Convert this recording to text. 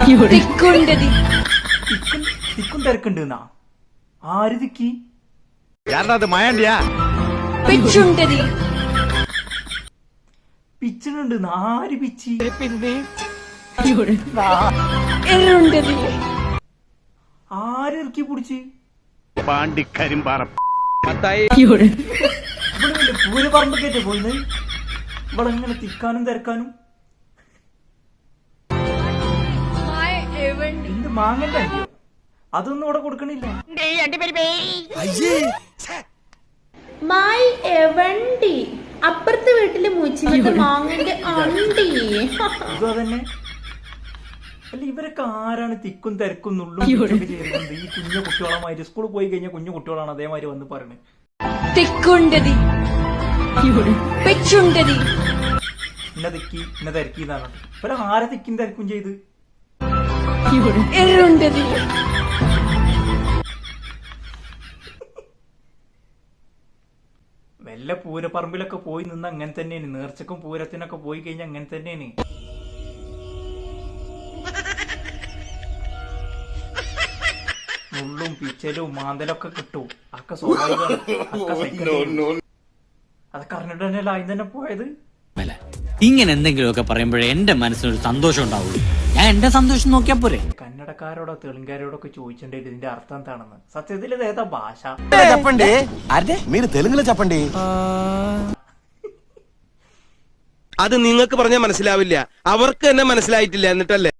തിക്കും തിരക്കുണ്ട് എന്നാ ആര് തിക്കി പിച്ചുണ്ട് ആര് പിച്ചി ആര് ഇറക്കി പിടിച്ച് പൂരപ്പറമ്പൊക്കെ പോയിന്ന് ഇവളെങ്ങനെ തിക്കാനും തിരക്കാനും എന്ത് മാങ്ങന്റെ അല്ലയോ അതൊന്നും ഇവിടെ കൊടുക്കണില്ല. അപ്പുറത്തെ വീട്ടില് മൂച്ചിന്റെ മാങ്ങന്റെ അണ്ടി ഇതോ തന്നെ അല്ല ഇവരൊക്കെ ആരാണ് തിക്കും തിരക്കും നുള്ളും ചെയ്യുന്നത്? ഈ കുഞ്ഞു കുട്ടികളായിട്ട് സ്കൂളിൽ പോയി കഴിഞ്ഞാൽ കുഞ്ഞു കുട്ടികളാണ് അതേമാതിരി വന്ന് പറയുന്നത് ഇന്ന തിക്കി ഇന്ന തിരക്കി എന്നാണ്. ഇവരെ ആരെ തിക്കും തിരക്കും ചെയ്ത് വല്ല പൂരപ്പറമ്പിലൊക്കെ പോയി നിന്ന് അങ്ങനെ തന്നെയാണ്. നേർച്ചക്കും പൂരത്തിനൊക്കെ പോയി കഴിഞ്ഞാൽ അങ്ങനെ തന്നെയാണ്. മുള്ളും പിച്ചലും മാന്തലൊക്കെ കിട്ടും. അതൊക്കെ സ്വാഭാവികമാണ്. അതൊക്കെ അറിഞ്ഞിട്ട് തന്നെയല്ല ആദ്യം തന്നെ പോയത്. ഇങ്ങനെ എന്തെങ്കിലുമൊക്കെ പറയുമ്പോഴേ എന്റെ മനസ്സിനൊരു സന്തോഷം ഉണ്ടാവുള്ളൂ. ഞാൻ എന്റെ സന്തോഷം നോക്കിയാ പോരെ. കന്നഡക്കാരോടോ തെലുങ്കാരോടൊക്കെ ചോദിച്ചിട്ടുണ്ടെങ്കിൽ ഇതിന്റെ അർത്ഥം എന്താണെന്ന്. സത്യത്തിൽ ഇത് ഏതാ ഭാഷ? మీరు తెలుగులో చెప్పండి. അത് നിങ്ങൾക്ക് പറഞ്ഞാൽ മനസ്സിലാവില്ല, അവർക്ക് തന്നെ മനസ്സിലായിട്ടില്ല എന്നിട്ടല്ലേ.